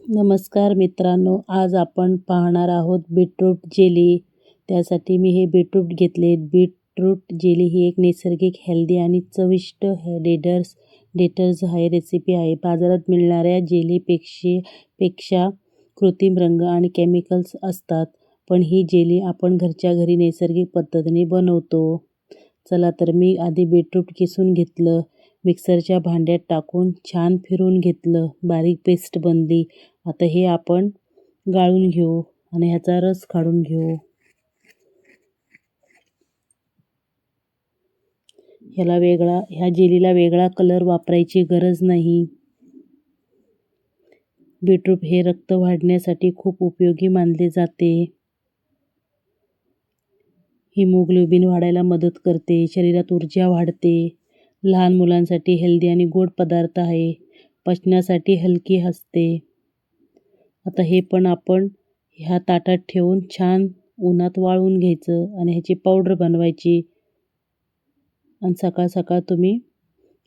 नमस्कार मित्रांनो, आज आपण पाहणार आहोत बीटरूट जेली. त्यासाठी मी हे बीटरूट घेतले. बीटरूट जेली ही एक नैसर्गिक, हेल्दी आणि चविष्ट डेटर्स आहे रेसिपी आहे. बाजारात मिळणाऱ्या जेलीपेक्षा कृत्रिम रंग आणि केमिकल्स असतात, पण ही जेली आपण घरच्या घरी नैसर्गिक पद्धतीने बनवतो. चला तर मी आधी बीटरूट किसून घेतलं, मिक्सरच्या भांड्यात टाकून छान फिरवून घेतलं, बारीक पेस्ट बनली. आता हे आपण गाळून घेऊ आणि ह्याचा रस काढून घेऊ. ह्या जेलीला वेगळा कलर वापरायची गरज नाही. बीटरूट हे रक्त वाढण्यासाठी खूप उपयोगी मानले जाते. हिमोग्लोबिन वाढायला मदत करते, शरीरात ऊर्जा वाढते. लहान मुलांसाठी हेल्दी आणि गोड पदार्थ आहे. पचनासाठी हलकी असते. आता हे पण आपण ह्या ताटात ठेवून छान उन्हात वाळवून घ्यायचं आणि ह्याची पावडर बनवायची आणि सकाळ सकाळ तुम्ही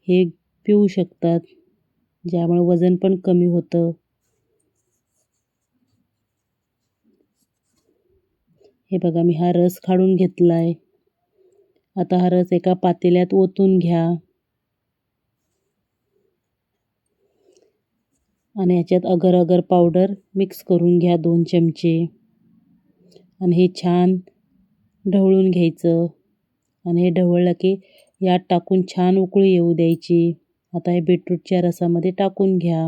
हे पिऊ शकतात, ज्यामुळे वजन पण कमी होतं. हे बघा, मी हा रस काढून घेतला आहे. आता हा रस एका पातेल्यात ओतून घ्या आणि ह्याच्यात अगर अगर पावडर मिक्स करून घ्या 2 चमचे आणि हे छान ढवळून घ्यायचं आणि हे ढवळलं की यात टाकून छान उकळी येऊ द्यायची. आता हे बीटरूटच्या रसामध्ये टाकून घ्या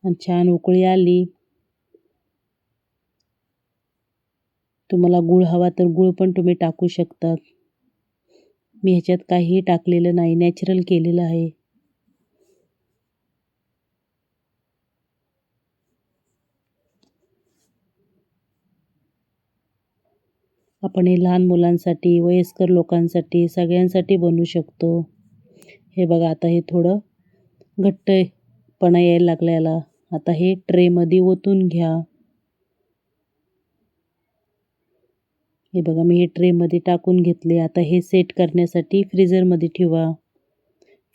आणि छान उकळी आली. तुम्हाला गूळ हवा तर गूळ पण तुम्ही टाकू शकतात. मी ह्याच्यात काहीही टाकलेलं नाही, नॅचरल केलेलं आहे. आपण हे लहान मुलांसाठी, वयस्कर लोकांसाठी, सगळ्यांसाठी बनवू शकतो. हे बघा, आता हे थोडं घट्टपणा यायला लागला याला. आता हे ट्रेमध्ये ओतून घ्या. हे बघा, मी हे ट्रेमध्ये टाकून घेतले. आता हे सेट करण्यासाठी फ्रीझरमध्ये ठेवा.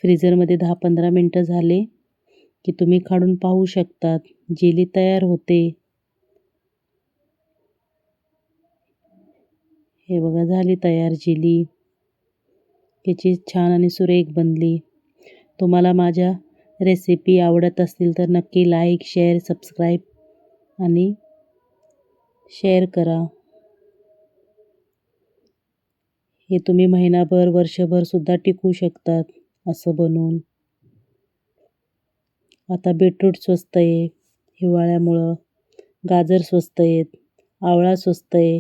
फ्रीझरमध्ये 10-15 मिनटं झाले की तुम्ही काढून पाहू शकतात. जेली तयार होते. हे बघा, झाली तयार जेली. त्याची छान आणि सुरेख बनली. तुम्हाला माझ्या रेसिपी आवडत असतील तर नक्की लाईक, शेअर, सबस्क्राईब आणि शेअर करा. हे तुम्ही महिनाभर, वर्षभर सुद्धा टिकू शकतात असं बनवून. आता बीटरूट स्वस्त आहे हिवाळ्यामुळं, गाजर स्वस्त आहेत, आवळा स्वस्त आहे.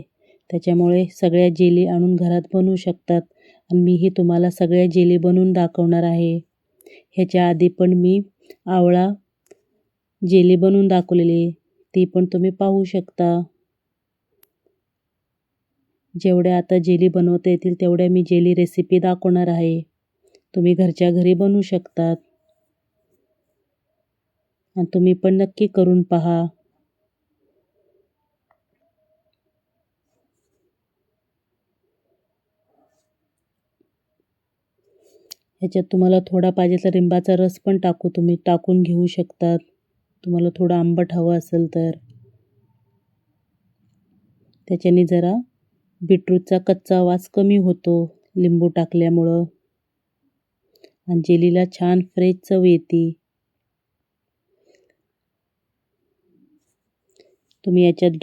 त्याच्यामुळे सगळ्या जेली आणून घरात बनवू शकतात आणि मीही तुम्हाला सगळ्या जेली बनवून दाखवणार आहे. ह्याच्या आधी पण मी आवळा जेली बनवून दाखवलेली, ती पण तुम्ही पाहू शकता. जेवढ्या आता जेली बनवता येतील तेवढ्या मी जेली रेसिपी दाखवणार आहे. तुम्ही घरच्या घरी बनवू शकतात आणि तुम्ही पण नक्की करून पहा. ह्याच्यात तुम्हाला थोडा पाहिजे तर लिंबाचा रस पण तुम्ही टाकून घेऊ शकतात, तुम्हाला थोडं आंबट हवं असेल तर. त्याच्याने जरा बीटरूटचा कच्चा वास कमी होतो लिंबू टाकल्यामुळं आणि जेलीला छान फ्रेश चव येते. तुम्ही याच्यात